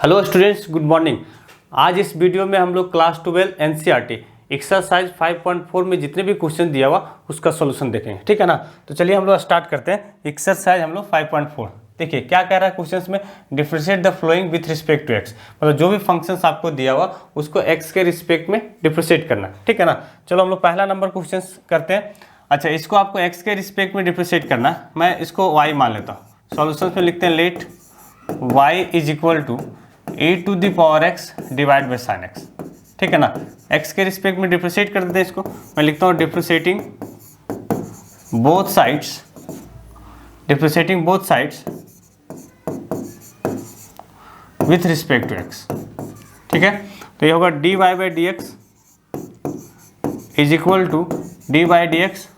Hello students, good morning. आज इस video में हम लोग क्लास 12 एनसीईआरटी एक्सरसाइज 5.4 में जितने भी क्वेश्चन दिया हुआ उसका सॉल्यूशन देखेंगे, ठीक है ना। तो चलिए हम लोग स्टार्ट करते हैं। एक्सरसाइज हम लोग 5.4 देखिए क्या कह रहा है क्वेश्चन में। Differentiate the following with respect to x, मतलब जो भी फंक्शंस आपको दिया हुआ उसको एक्स के रिस्पेक्ट में डिफरेंशिएट करना, ठीक है ना। चलो हम लोग पहला नंबर क्वेश्चन करते हैं। अच्छा, इसको आपको एक्स के रिस्पेक्ट में डिफरेंशिएट करना है। मैं इसको वाई मान लेता हूँ। सॉल्यूशन में लिखते हैं let y is equal to a to the power x divide by sine x, ठीक है ना। x के रिस्पेक्ट में डिफरेंशिएट कर देते हैं इसको। मैं लिखता हूँ differentiating both sides with respect to x, ठीक है। तो ये होगा dy by d x is equal to d by d x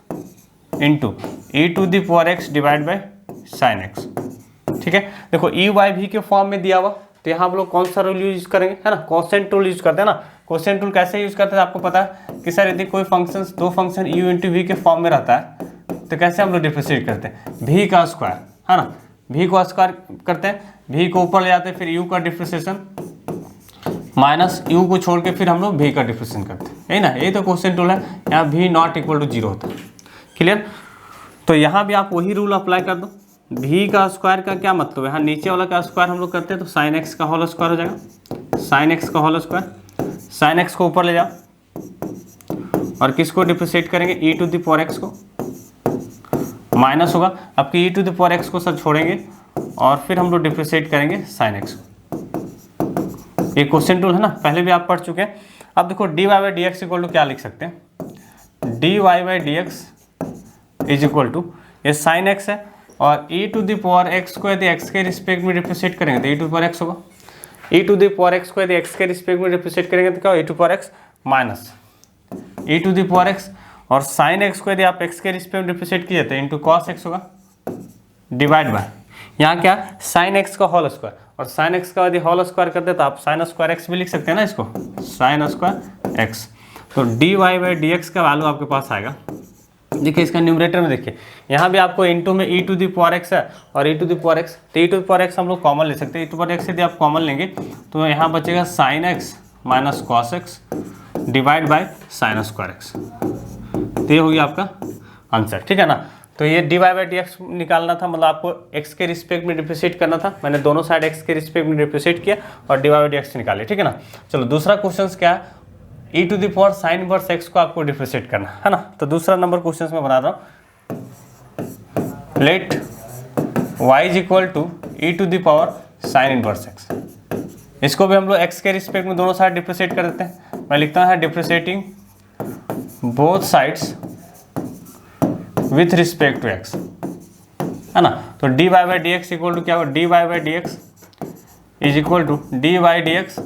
into e to the power x divide by sine x, ठीक है। देखो ई वाई भी के फॉर्म में दिया हुआ, तो यहाँ हम लोग कौन सा रूल यूज करेंगे, है ना। कोसेंट रूल यूज करते हैं ना। कोसेंट रूल कैसे यूज करते हैं आपको पता है कि सर यदि कोई फंक्शन दो फंक्शन यू इंटू वी के फॉर्म में रहता है तो कैसे हम लोग डिफरेंशिएट करते हैं, भी का स्क्वायर, है ना। भी को स्क्वायर करते हैं, भी को ऊपर ले जाते हैं, फिर यू का डिफरेंशिएशन माइनस यू को छोड़ के फिर हम लोग भी का डिफरेंशिएशन करते हैं, यही ना। यही तो कोसेंट रूल है। यहाँ भी नॉट इक्वल टू जीरो होता है, क्लियर। तो यहाँ भी आप वही रूल अप्लाई कर दो। भी का स्क्वायर का क्या मतलब है, यहाँ नीचे वाला का स्क्वायर हम लोग करते हैं तो साइन एक्स का होल स्क्वायर हो जाएगा। साइन एक्स का होल स्क्वायर, साइन एक्स को ऊपर ले जाओ और किसको डिफरेंशिएट करेंगे, e to the power x को। माइनस होगा आपकी ई टू द पावर एक्स को सर छोड़ेंगे और फिर हम लोग डिफरेंशिएट करेंगे साइन एक्स को। ये क्वेश्चन टूल है ना, पहले भी आप पढ़ चुके हैं। अब देखो d y by d x equal to क्या लिख सकते हैं, d y by d x is equal to, ये साइन एक्स है और e to the power x को यदि x के रिस्पेक्ट में डिफरेंशिएट करेंगे तो e टू पावर एक्स होगा। e to the power x को यदि x के रिस्पेक्ट में डिफरेंशिएट करेंगे तो क्या होगा, e to power x minus e to the power x, और साइन एक्स को यदि आप x के रिस्पेक्ट में डिफरेंशिएट किए तो इंटू कॉस एक्स होगा डिवाइड बाय यहाँ क्या साइन एक्स का होल स्क्वायर, और साइन एक्स का यदि होल स्क्वायर करते तो आप साइन स्क्वायर एक्स भी लिख सकते हैं ना इसको, साइन स्क्वायर एक्स। तो d y by d x का वैल्यू आपके पास आएगा। देखिए इसका न्यूमरेटर में देखिए, यहाँ भी आपको इनटू में ई टू द पावर एक्स है और ई टू द पावर एक्स, तो e to the power x हम लोग कॉमन ले सकते हैं। ई टू पावर एक्स यदि आप कॉमन लेंगे तो यहाँ बचेगा sine x minus cos x divide by sine square x. तो ये हो गया आपका आंसर, ठीक है ना। तो ये d y by d x निकालना था, मतलब आपको एक्स के रिस्पेक्ट में डिफरेंशिएट करना था। मैंने दोनों साइड एक्स के रिस्पेक्ट में डिफरेंशिएट किया और d y by d x निकाले, ठीक है ना। चलो दूसरा क्वेश्चन क्या है, e to the power sine inverse x को आपको डिफरेंशिएट करना है ना। तो दूसरा नंबर क्वेश्चन में बना रहा हूँ, let y is equal to e to the power sine inverse x. इसको भी हम लोग x के रिस्पेक्ट में दोनों साइड डिफरेंशिएट कर देते हैं। मैं लिखता हूँ differentiating both sides with respect to x, है ना। तो d y by d x equal to क्या होगा, d y by d x is equal to d y d x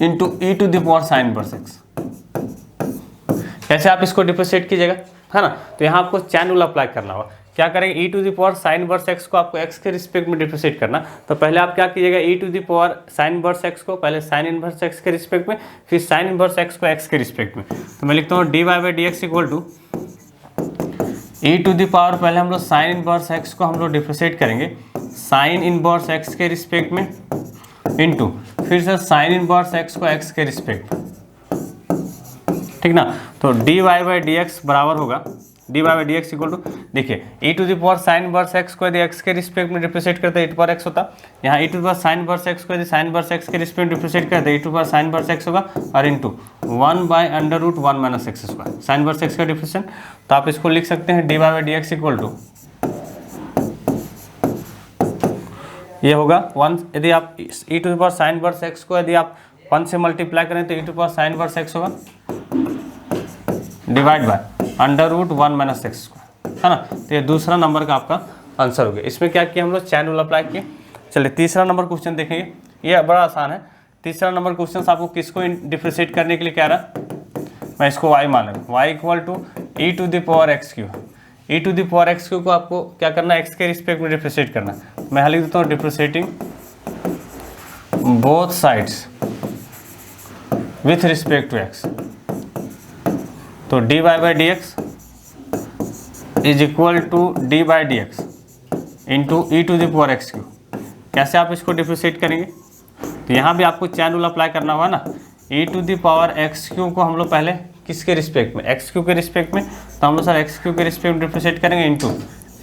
into e to the power sine inverse x. कैसे आप इसको differentiate कीजिएगा, है ना। तो यहाँ आपको चैन रूल अप्लाई करना होगा। क्या करेंगे, e to the power sine inverse x को आपको एक्स के रिस्पेक्ट में डिफरेंशिएट करना। तो पहले आप क्या कीजिएगा, e to the power sine inverse x को पहले साइन इनवर्स एक्स के रिस्पेक्ट में, फिर साइन इनवर्स एक्स को एक्स के रिस्पेक्ट में। तो मैं लिखता हूँ d y by d x equal to e to the power, पहले हम लोग साइन इनवर्स एक्स को हम लोग डिफरेंशिएट करेंगे साइन इनवर्स एक्स के रिस्पेक्ट में इंटू फिर से साइन इनवर्स एक्स को एक्स के रिस्पेक्ट, ठीक ना। तो d y by d x बराबर होगा d y by d x equal to, देखिए e to the power sine inverse x को यदि एक्स के रिस्पेक्ट में डिफरेंशिएट करते हैं ई टू पावर एक्स होता। यहाँ e to the power sine inverse x को यदि साइन इनवर्स एक्स के रिस्पेक्ट में डिफरेंशिएट करते हैं e to power sine inverse x होगा और into 1 by under root 1 minus x square, sine inverse x का डिफरेंशिएशन। तो आप इसको लिख सकते हैं d y by d x equal to, ये होगा 1, यदि आप e to the power sine inverse x को यदि आप 1 से मल्टीप्लाई करें तो e to power sine inverse x होगा divide by under root 1 minus x square, है ना। तो ये दूसरा नंबर का आपका आंसर हो गया। इसमें क्या किया हम लोग, चैन रूल अप्लाई किए। चलिए तीसरा नंबर क्वेश्चन देखेंगे, ये बड़ा आसान है। तीसरा नंबर क्वेश्चन आपको किसको डिफरेंशिएट करने के लिए कह रहा है, मैं इसको y मान लूँ, y equal to e to the power x cube. E to the power x cube को आपको क्या करना है, एक्स के रिस्पेक्ट में डिफरेंशिएट करना है। मैं लिख देता हूँ differentiating both sides with respect to x. तो d y by d x is equal to d by d x into e to the power x q. कैसे आप इसको डिफरेंशिएट करेंगे, तो यहाँ भी आपको चैन रूल अप्लाई करना होगा ना। e to the power x cube को हम लोग पहले किसके रिस्पेक्ट में, एक्स क्यू के रिस्पेक्ट में, तो हम लोग सर एक्स क्यू के रिस्पेक्ट में रिप्रेजेंट करेंगे इंटू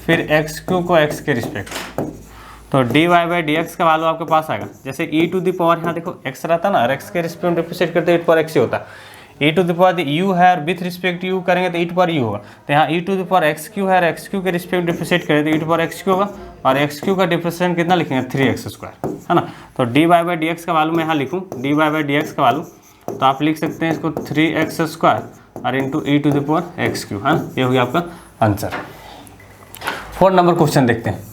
फिर एक्स क्यू को एक्स के रिस्पेक्ट, तो d y by d x का वैल्यू आपके पास आएगा। जैसे ई टू द पावर यहाँ देखो एक्स रहता ना और एक्स के रिस्पेक्ट में रिप्रेजेंट करते ई टू पावर एक्स ही होता। ई टू द पावर यू है और विथ रिस्पेक्ट यू करेंगे तो ई टू पावर यू होगा। तो यहाँ e to the power x q है और एक्स क्यू के रिस्पेक्ट में रिप्रेजेंट करें तो e to power x q होगा और एक्स क्यू का डिफरेंशिएशन कितना लिखेंगे 3x² है ना। तो d y by d x का वैल्यू मैं यहाँ लिखूँ, d y by d x का वैल्यू तो आप लिख सकते हैं इसको 3x² और into e to the power x cube, हाँ ये हो गया आपका आंसर। 4 नंबर क्वेश्चन देखते हैं,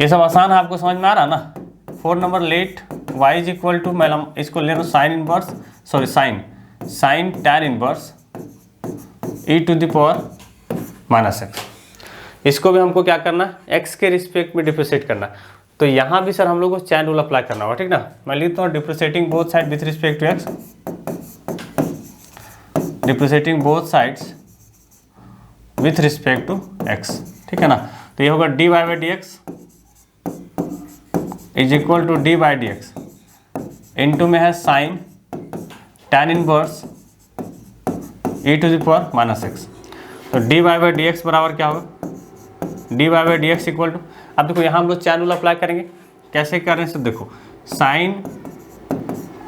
ये सब आसान है, आपको समझ में आ रहा ना। 4 number let y is equal to, मैं इसको ले रहा हूँ sine inverse, sorry sine tan inverse e to the power -x। इसको भी हमको क्या करना है, x के रिस्पेक्ट में डिप्रेशिएट करना। तो यहाँ भी सर हम लोग को चैन रूल अप्लाई करना होगा, ठीक ना। मैं लिखता हूँ differentiating both side with respect to x, differentiating both sides with respect to x, ठीक है ना। तो ये होगा d y by d x is equal to d by d x into में है sine tan inverse e to the power -x। तो d y by d x बराबर क्या होगा, d y by d x equal to, अब देखो यहाँ हम लोग चैन रूल अप्लाई करेंगे। कैसे कर रहे हैं सब देखो, sine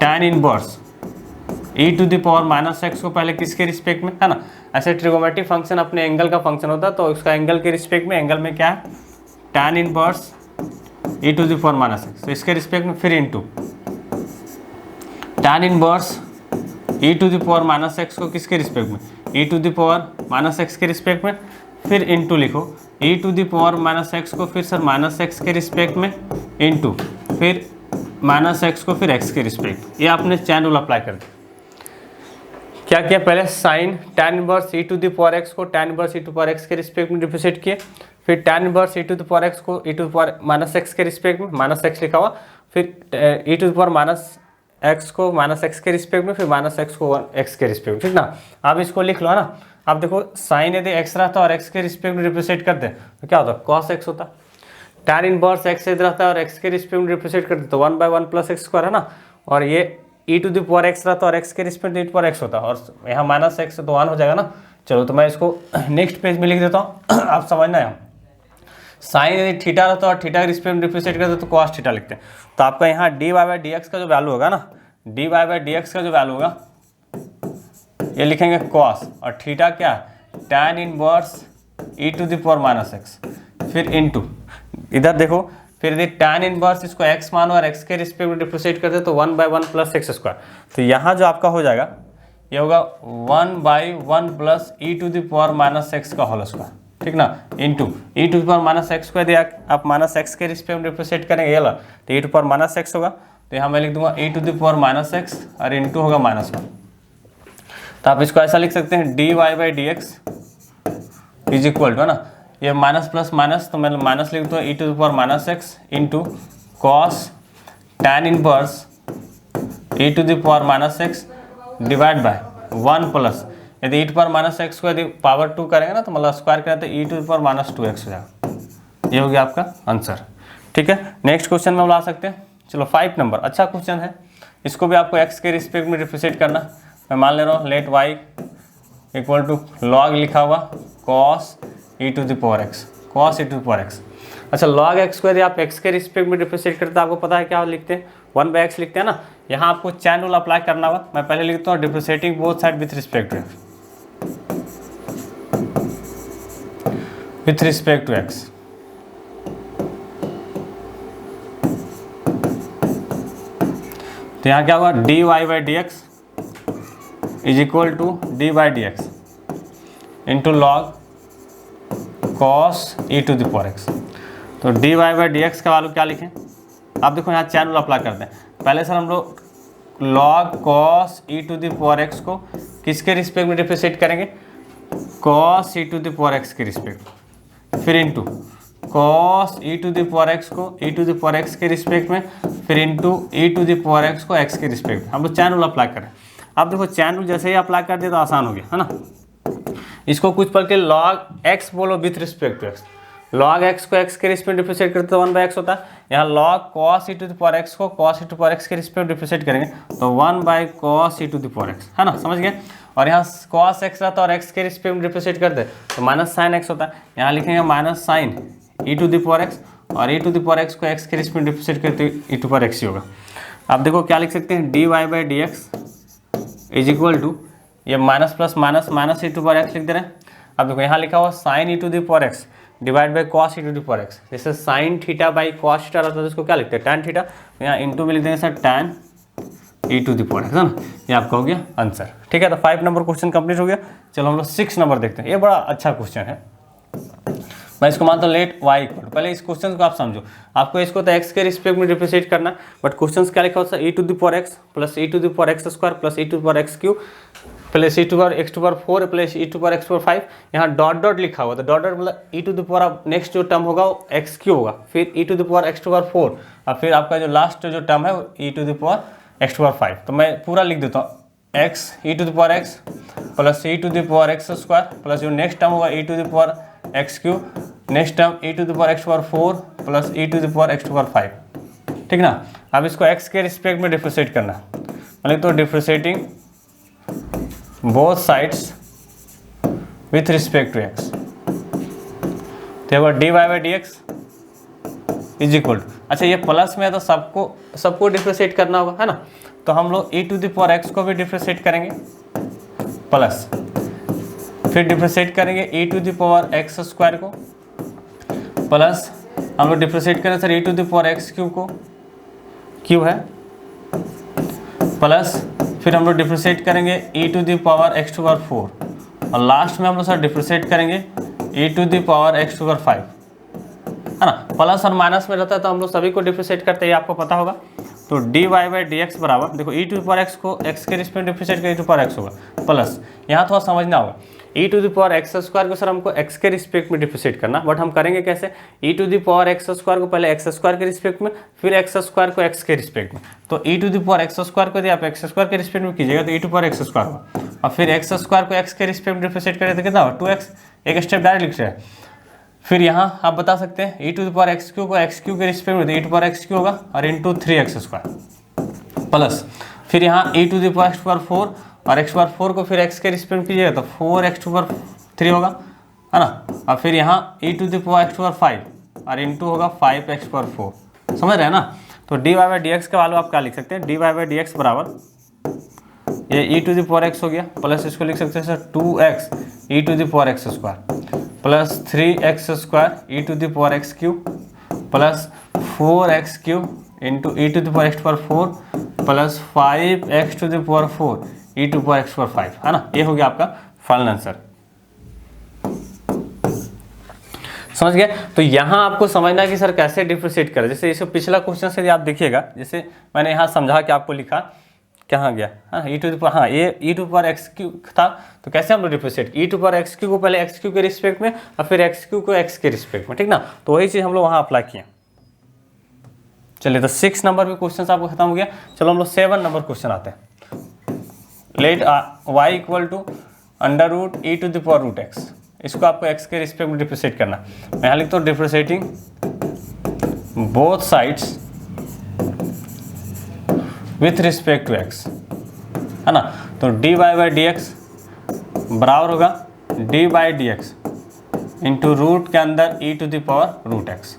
tan inverse e to the power -x को पहले किसके रिस्पेक्ट में, है ना। ऐसे ट्रिगोमेट्रिक फंक्शन अपने एंगल का फंक्शन होता है, तो उसका एंगल के रिस्पेक्ट में, एंगल में क्या है tan inverse e to the power -x, तो इसके रिस्पेक्ट में फिर into tan inverse e to the power -x को किसके रिस्पेक्ट में, e to the power -x के रिस्पेक्ट में, फिर इंटू लिखो e to the power -x को फिर सर -x के रिस्पेक्ट में इंटू फिर -x को फिर x के रिस्पेक्ट। ये आपने चैन रूल अप्लाई कर दिया। क्या किया, पहले sine tan inverse e to the power x को tan inverse e to power x के रिस्पेक्ट में रिप्रेजेंट किए, फिर tan inverse e to the power x को e to the power -x के रिस्पेक्ट में, -x लिखा हुआ, फिर e to the power -x को -x के रिस्पेक्ट में, फिर -x को x के रिस्पेक्ट में, ठीक ना। आप इसको लिख लो, है ना। अब देखो साइन यदि x रहता है और x के रिस्पेक्ट में रिप्रेजेंट करते हैं तो क्या होता है, cos x होता। tan इनवर्स x यदि रहता है और x के रिस्पेक्ट में रिप्रेजेंट करते तो 1/1 + x² है ना। और ये e to the power x रहता है और x के रिस्पेक्ट में e टू पावर x होता है, और यहाँ -x तो 1 हो जाएगा ना। चलो तो मैं इसको नेक्स्ट पेज में लिख देता हूँ आप समझना है। साइन यदि थीटा रहता है और थीटा के रिस्पेक्ट में रिप्रेजेंट करते तो cos थीटा लिखते हैं। तो आपका यहाँ d y by d x का जो वैल्यू होगा ना, d y by d x का जो वैल्यू होगा ये लिखेंगे cos, और थीटा क्या है tan inverse e to the power -x, फिर इंटू इधर देखो, फिर यदि tan इनवर्स इसको x मानो और x के रिस्पेक्ट में रिप्रेजेंट करते तो 1/1 + x²। तो यहाँ जो आपका हो जाएगा ये होगा 1/1 + e to the power -x का होल स्क्वायर, ठीक ना, into e to the power -x को यदि आप -x के रिस्पेक्ट में रिप्रेजेंट करेंगे ये ला तो e टू पावर -x होगा। तो यहाँ मैं लिख दूंगा e to the power -x और इंटू होगा -1। तो आप इसको ऐसा लिख सकते हैं d y by d x is equal to, है ना, ये माइनस प्लस माइनस, तो मैं माइनस लिख दूँ e to the power -x into cos tan inverse e to the power -x divide by 1 plus, यदि e टू पावर -x को यदि पावर 2 करेंगे ना तो मतलब स्क्वायर करें तो e to the power -2x हो जाएगा। ये हो गया आपका आंसर, ठीक है। नेक्स्ट क्वेश्चन में हम ला सकते हैं। चलो 5 नंबर अच्छा क्वेश्चन है, इसको भी आपको x के रिस्पेक्ट में रिप्रेजेंट करना। मैं मान ले रहा हूँ let y equal to log लिखा हुआ cos e to the power x, cos e to the power x। अच्छा log x को यदि आप x के रिस्पेक्ट में रिप्रेजेंट करते हैं आपको पता है क्या लिखते हैं, 1/x लिखते हैं ना। यहाँ आपको चैन रूल अप्लाई करना होगा। मैं पहले लिखता हूँ differentiating both side with respect to x, तो यहाँ क्या होगा d y by d x is equal to d by d x into log cos e to the power x. तो d y by d x का value क्या लिखें, आप देखो यहाँ चैन रूल अप्लाई करते हैं। पहले सर हम लोग log cos e to the power x को किसके रिस्पेक्ट में रिप्रेजेंट करेंगे, cos e to the power x के रिस्पेक्ट, फिर into cos e to the power x को e to the power x के रिस्पेक्ट में, फिर into e to the power x को एक्स के रिस्पेक्ट। हम लोग चैन रूल अप्लाई करें। अब देखो चैन रूल जैसे ही अप्लाई कर दिए तो आसान हो गया, है ना। इसको कुछ पल के लॉग एक्स बोलो with respect to x, log x को x के रिस्पेक्ट डिफरेंशिएट करते तो 1/x होता है। यहाँ log cos e to the power x को cos e to power x के रिस्पेक्ट डिफरेंशिएट करेंगे तो 1/cos e to the power x, है ना, समझ गए। और यहाँ cos x रहता है और x के रिस्पेक्ट में डिफरेंशिएट करते तो माइनस साइन x होता है। यहाँ लिखेंगे minus sine e to the power x और e to the power x को x के रिस्पेक्ट में डिफरेंशिएट करते e टू पावर x ही होगा। अब देखो क्या लिख सकते हैं, dy/dx इज इक्वल टू, ये minus plus minus minus e to power x लिख दे रहे हैं। अब देखो यहाँ लिखा हुआ sine e to the power x divide by cos e to the power x, जैसे sine theta by cos theta रहता है तो इसको क्या लिखते हैं, टैन थीटा, तो यहाँ इंटू में लिख देंगे sir tan e to the power x, है ना। ये आपका हो गया आंसर, ठीक है। तो 5 नंबर क्वेश्चन कंप्लीट हो गया। चलो हम लोग 6 नंबर देखते हैं। ये बड़ा अच्छा क्वेश्चन है, मैं इसको मानता हूँ लेट y इक्वल। पहले इस क्वेश्चन को आप समझो, आपको इसको तो x के रिस्पेक्ट में डिफरेंशिएट करना, बट क्वेश्चन क्या लिखा होता है, e to the power x plus e to the power x square plus e to the power x cube plus e to power x to power 4 plus e to power x power 5। यहाँ dot dot लिखा हुआ, तो dot dot मतलब e to the power next जो term होगा वो x cube होगा, फिर e to the power x to power 4 और फिर आपका जो लास्ट जो टर्म है वो e to the power x to power 5। तो मैं पूरा लिख देता हूँ, x e to the power x plus e to the power x square plus जो नेक्स्ट टर्म होगा e to the power x cube, next term e to the power x power 4 plus e to the power x to power 5, ठीक ना। अब इसको x के respect में differentiate करना, मतलब तो differentiating both sides with respect to x, तो dy/dx इज इक्वल टू, अच्छा ये प्लस में है तो सबको डिफरेंशिएट करना होगा, है ना। तो हम लोग e to the power x को भी डिफरेंशिएट करेंगे प्लस, फिर डिफरेंशिएट करेंगे e to the power x square को प्लस हम लोग डिफरेंशिएट करें sir e to the power x cube को, क्यूब है, प्लस फिर हम लोग डिफरेंशिएट करेंगे e to the power x to power 4 और लास्ट में हम लोग सर डिफरेंशिएट करेंगे e to the power x to power 5, है ना। प्लस और माइनस में रहता है तो हम लोग सभी को डिफरेंशिएट करते हैं, आपको पता होगा। तो dy/dx बराबर, देखो e to the power x को x के रिस्पेक्ट डिफरेंशिएट करें e टू पावर x होगा, प्लस यहाँ थोड़ा समझना होगा, e to the power x square को सर हमको x के रिस्पेक्ट में डिफरेंशिएट करना, बट हम करेंगे कैसे, e to the power x square को पहले x स्क्वायर के रिस्पेक्ट में, फिर x स्क्वायर को x के रिस्पेक्ट में। तो e to the power x square को यदि आप x स्क्वायर के रिस्पेक्ट में कीजिएगा तो e to power x square होगा, और फिर x स्क्वायर को x के रिस्पेक्ट में डिफरेंशिएट करें तो कितना होगा 2x, एक स्टेप डायरेक्ट लिख रहे हैं। फिर यहाँ आप बता सकते हैं e to the power x cube को x क्यू के रिस्पेक्ट में तो e to power x cube होगा और इंटू 3x स्क्वायर प्लस, फिर यहाँ e to the power x to power 4 और x पावर 4 को फिर x के रिस्पेक्ट में कीजिएगा तो 4x टू पावर 3 होगा, है ना। और फिर यहाँ e to the power x to power 5 और इंटू होगा 5x पावर 4, समझ रहे हैं ना। तो dy/dx का वैल्यू आप क्या लिख सकते हैं, dy/dx बराबर ये e to the power x हो गया, प्लस इसको लिख सकते हैं sir 2x e to the power x square plus 3x square e to the power x cube plus 4x cube into e to the power x to power 4 plus 5x to the power 4 e to power x to power 5, है ना। ये हो गया आपका final answer, समझ गए। तो यहाँ आपको समझना है कि सर कैसे डिफरेंशिएट करें, जैसे इसको पिछला क्वेश्चन से आप देखिएगा, जैसे मैंने यहाँ समझा कि आपको लिखा कहाँ गया, हाँ e टू द पावर, हाँ ये e to power x cube था, तो कैसे हम लोग differentiate, e to power x cube को पहले x क्यूब के रिस्पेक्ट में और फिर x क्यूब को x के रिस्पेक्ट में, ठीक ना। तो वही चीज़ हम लोग वहाँ अप्लाई किए। चलिए तो 6 नंबर पे क्वेश्चन आपको खत्म हो गया। चलो हम लोग 7 नंबर क्वेश्चन आते हैं। Let y equal to under root e to the power root x, इसको आपको x के रिस्पेक्ट में डिफरेंशिएट करना। मैं यहाँ लिखता हूँ differentiating both sides with respect to x, है ना। तो dy/dx बराबर होगा d/dx इंटू रूट के अंदर e to the power root x।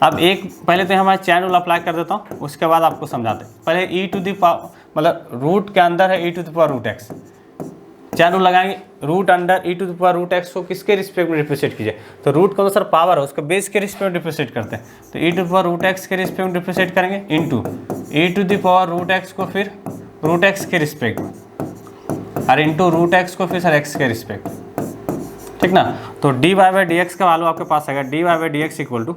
अब एक पहले तो हमारे चैन रूल अप्लाई कर देता हूँ, उसके बाद आपको समझाते हैं। पहले e टू द पावर मतलब रूट के अंदर है e to the power root x, chain rule लगाएंगे, root under e to the power root x को किसके रिस्पेक्ट में डिफरेंशिएट कीजिए, तो रूट का तो सर पावर है, उसका बेस के रिस्पेक्ट में डिफरेंशिएट करते हैं, तो e to the power root x के रिस्पेक्ट में डिफरेंशिएट करेंगे into e to the power root x को फिर रूट x के रिस्पेक्ट में और इंटू रूट x को फिर सर x के रिस्पेक्ट, ठीक ना। तो dy/dx का वैल्यू आपके पास आएगा dy/dx इक्वल टू,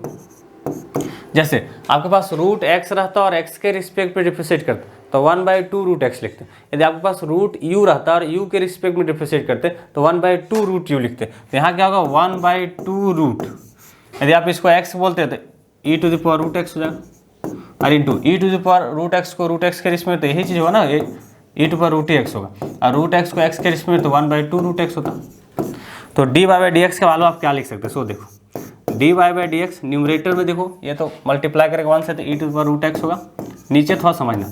जैसे आपके पास रूट x रहता है और x के रिस्पेक्ट में डिफरेंशिएट करते तो 1/2 रूट x लिखते हैं। यदि आपके पास रूट u रहता है और u के रिस्पेक्ट में डिफरेंशिएट करते तो 1/2 रूट u लिखते। तो यहाँ क्या होगा 1/2 रूट, यदि आप इसको x बोलते हैं तो e to the power root x हो जाएगा और into e to the power root x को रूट x के रिस्पेक्ट में तो यही चीज़ होगा ना, e to power root x होगा और रूट x को x के रिस्पेक्ट में तो 1/2 रूट x होता। तो dy/dx का वैल्यू आप क्या लिख सकते हैं, सो देखो d y by d x numerator में देखो ये तो मल्टीप्लाई करेगा 1 से तो e to the power root x होगा। नीचे थोड़ा समझना,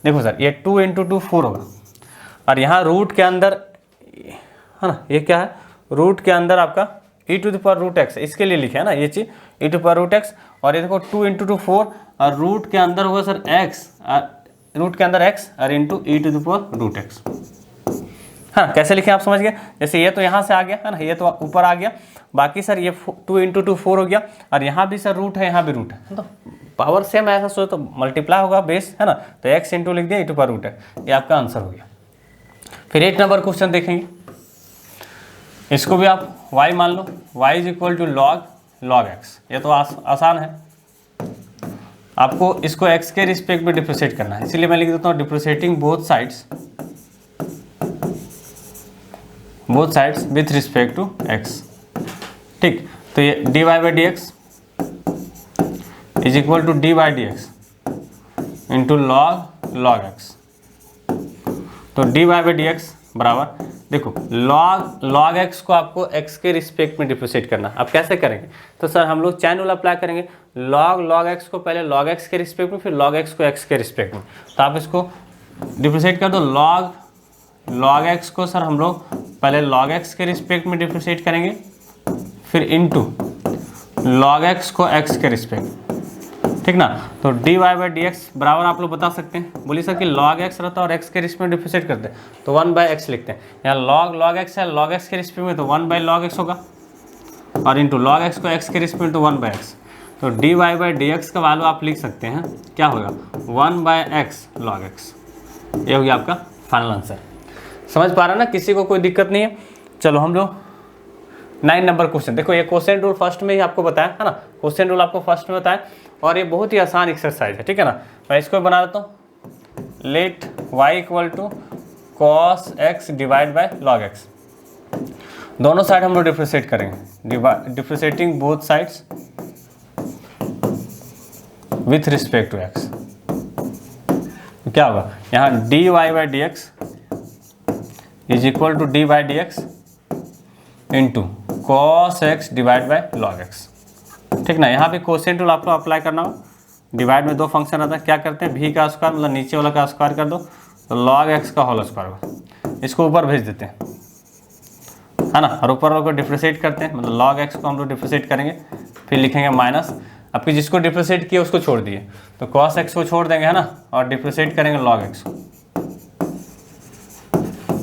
देखो सर ये 2 इंटू 2 4 होगा और यहाँ रूट के अंदर है ना, ये क्या है, रूट के अंदर आपका e to the power root x, इसके लिए लिखे है ना ये चीज़ e to power root x. और ये देखो 2 इंटू 2 4 और रूट के अंदर होगा सर एक्स, रूट के अंदर एक्स और into e to the power root x. हाँ कैसे लिखे आप समझ गए, जैसे ये तो यहाँ से आ गया है ना, ये तो ऊपर आ गया, बाकी सर ये 2 इंटू 2 4 हो गया और यहाँ भी सर रूट है, यहाँ भी रूट है, तो पावर सेम ऐसा सोचो तो मल्टीप्लाई होगा बेस है ना, तो एक्स इंटू लिख दिया ई टू पावर रूट है, ये आपका आंसर हो गया। फिर 8 नंबर क्वेश्चन देखेंगे, इसको भी आप y मान लो, y is equal to log x, ये तो आसान है, आपको इसको x के रिस्पेक्ट में डिफ्रेंशिएट करना है, इसीलिए मैं लिख देता हूँ differentiating both sides with respect to x। ठीक, तो ये dy by d x is equal to d by d x into log x. तो dy बाई डी एक्स बराबर, देखो log x को आपको x के रिस्पेक्ट में डिफ्रेंशिएट करना, आप कैसे करेंगे, तो सर हम लोग चैन रूल अप्लाई करेंगे, log x को पहले log x के रिस्पेक्ट में, फिर log x को x के रिस्पेक्ट में, तो आप इसको डिफ्रेंशिएट कर दो। log x को सर हम लोग पहले log x के रिस्पेक्ट में डिफ्रेंशिएट करेंगे, फिर इनटू log x को x के रिस्पेक्ट, ठीक ना। तो dy बाई डी एक्स बराबर आप लोग बता सकते हैं, बोलिए सर कि log x रहता है और x के रिस्पेक्ट में डिफ्रेंशिएट करते हैं तो 1 बाई एक्स लिखते हैं, यहाँ log x है, log x के रिस्पेक्ट में तो 1 बाई log x होगा और इंटू log x को x के रिस्पेक्ट में तो 1 बाई एक्स। तो dy बाई डी एक्स का वैल्यू आप लिख सकते हैं, क्या होगा 1 बाई एक्स log x, ये हो गया आपका फाइनल आंसर। समझ पा रहे हैं ना, किसी को कोई दिक्कत नहीं है। चलो हम लोग 9 नंबर क्वेश्चन, देखो ये क्वेश्चन रूल फर्स्ट में ही आपको बताया है ना, क्वेश्चन रूल आपको फर्स्ट में बताया और ये बहुत ही आसान एक्सरसाइज है, ठीक है ना। मैं इसको बना लेता हूँ, let y equal to cos x divide by log x, दोनों साइड हम लोग डिफ्रेंशिएट करेंगे, differentiating both sides with respect to x. क्या होगा यहाँ d y by d x is equal to d by d x into cos x divide by log x, ठीक ना। यहाँ पे कोसेंट रूल आपको अप्लाई करना हो, डिवाइड में 2 फंक्शन आता है, क्या करते हैं भी का स्क्वायर मतलब नीचे वाला का स्क्वायर कर दो तो लॉग एक्स का होल स्क्वायर होगा, इसको ऊपर भेज देते हैं है ना, और ऊपर वाले को डिफ्रेंशिएट करते हैं, मतलब लॉग एक्स को हम लोग डिफ्रेंशिएट करेंगे, फिर लिखेंगे माइनस, आपकी जिसको डिफ्रेंशिएट किया उसको छोड़ दिए तो कॉस एक्स को छोड़ देंगे है ना, और डिफ्रेंशिएट करेंगे लॉग एक्स को।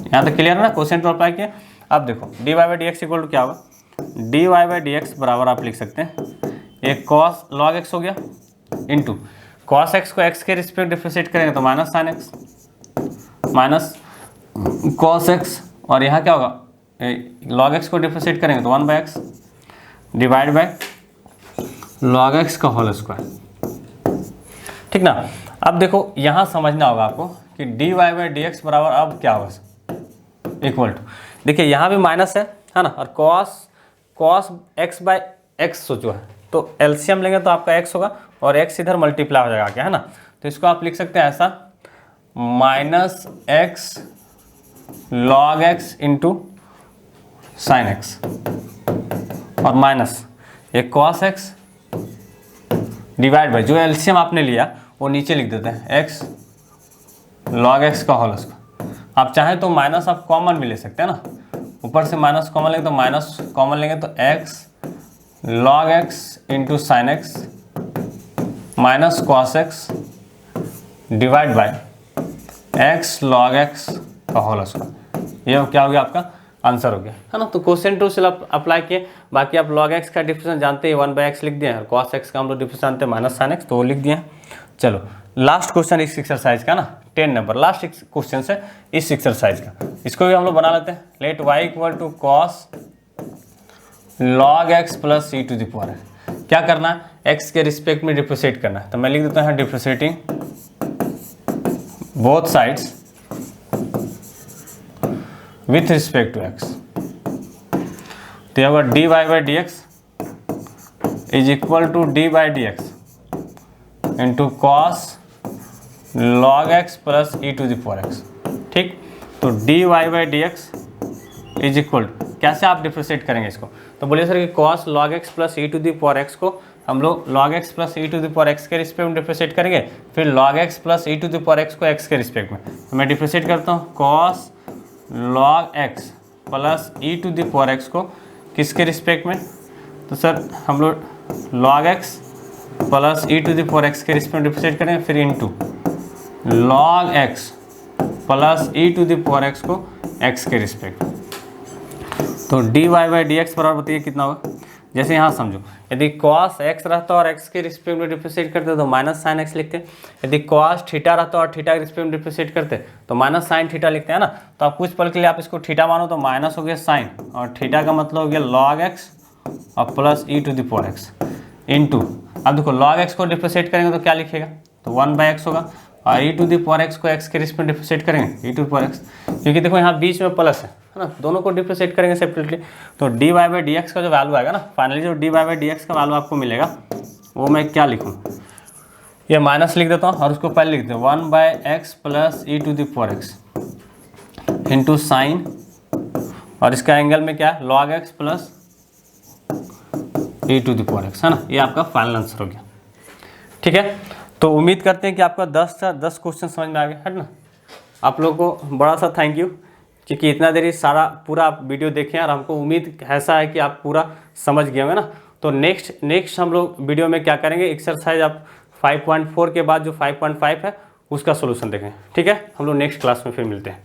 यहाँ तक क्लियर है ना, कोसेंट रूल अप्लाई किया। अब देखो d y by d x equal to क्या होगा, d y by d x बराबर आप लिख सकते हैं, एक कॉस लॉग एक्स हो गया इंटू कॉस एक्स को एक्स के रिस्पेक्ट डिफ्रेंशिएट करेंगे तो minus sine x minus cos x, और यहाँ क्या होगा लॉग एक्स को डिफ्रेंशिएट करेंगे तो 1 by x divide by log x का होल स्क्वायर, ठीक ना। अब देखो यहाँ समझना होगा आपको कि d y by d x बराबर अब क्या होगा इक्वल टू, देखिए यहाँ भी माइनस है ना, और कॉस एक्स बाई एक्स सोचो है तो एलसीएम लेंगे तो आपका x होगा और x इधर मल्टीप्लाई हो जाएगा क्या है ना, तो इसको आप लिख सकते हैं ऐसा minus x log x into sine x और माइनस एक कॉस एक्स डिवाइड बाई जो एलसीएम आपने लिया वो नीचे लिख देते हैं x लॉग एक्स का होल स्क्वायर। आप चाहें तो माइनस आप कॉमन भी ले सकते हैं ना, ऊपर से माइनस कॉमन लेंगे तो माइनस कॉमन लेंगे तो x log x into sine x minus cos x divide bye x log x का होल स्क्वायर, ये क्या हो गया आपका आंसर हो गया है ना। तो क्वेश्चन टू से अप्लाई किए, बाकी आप लॉग एक्स का डिफरेंस जानते हैं 1 बाई एक्स लिख दिए और कॉस एक्स का हम लोग डिफरेंस जानते हैं माइनस साइन एक्स, तो वो लिख दिए। चलो लास्ट क्वेश्चन इस एक्सरसाइज का ना 10 नंबर लास्ट क्वेश्चन है इस एक्सरसाइज का, इसको भी हम लोग बना लेते हैं। Let y equal to cos log x plus e to the power है, क्या करना है x के रिस्पेक्ट में डिफ्रेंशिएट करना है, तो मैं लिख देता हूँ differentiating both sides with respect to x, तो यह होगा d y by d x is equal to d by d x into cos log x plus e to the power x, ठीक। तो d y by d x is equal कैसे आप differentiate करेंगे इसको? तो बोलिए सर कि cos log x plus e to the power x को हम लोग log x plus e to the power x के रिस्पेक्ट में डिफ्रेंशिएट करेंगे, फिर log x plus e to the power x को x के रिस्पेक्ट में। तो मैं डिफ्रेंशिएट करता हूँ cos log x plus e to the power x को किसके रिस्पेक्ट में? तो सर हम लोग log x plus e to the power x के रिस्पेक्ट में डिफ्रेंशिएट करेंगे, फिर into log x plus e to the power x को x के रिस्पेक्ट। तो dy बाई डी एक्स बराबर बताइए कितना होगा? जैसे यहाँ समझो, यदि cos x रहता और x के रिस्पेक्ट में डिफ्रेंशिएट करते तो माइनस साइन x लिखते, यदि cos थीटा रहता और थीटा के रिस्पेक्ट में डिफ्रेंशिएट करते तो माइनस साइन थीटा लिखते हैं ना। तो आप कुछ पल के लिए आप इसको थीटा मानो तो माइनस हो गया साइन, और थीटा का मतलब हो गया log x और plus e to the power x into, अब देखो log x को डिफ्रेंशिएट करेंगे तो क्या लिखेगा? तो 1/x होगा, और ई टू दी पावर एक्स को x के रिस्पेक्ट में डिफ्रेंशिएट करेंगे, e to the power x, क्योंकि देखो यहाँ बीच में प्लस है ना, दोनों को डिफ्रेंशिएट करेंगे सेपरेटली। तो dy बाई डी एक्स का जो वैल्यू आएगा ना, फाइनली जो dy बाई डी एक्स का वैल्यू आपको मिलेगा वो मैं क्या लिखूँ? ये माइनस लिख देता हूँ और उसको पहले लिखते हैं 1/x plus e to the power x into sine, और इसका एंगल में क्या है? log x plus e to the power x, है ना। ये आपका फाइनल आंसर हो गया, ठीक है। तो उम्मीद करते हैं कि आपका 10 क्वेश्चन समझ में आ गया, है ना। आप लोगों को बड़ा सा थैंक यू, क्योंकि इतना देर सारा पूरा आप वीडियो देखें, और हमको उम्मीद ऐसा है कि आप पूरा समझ गए होंगे ना। तो नेक्स्ट हम लोग वीडियो में क्या करेंगे, एक्सरसाइज आप 5.4 के बाद जो 5.5 है उसका सोल्यूशन देखें, ठीक है। हम लोग नेक्स्ट क्लास में फिर मिलते हैं।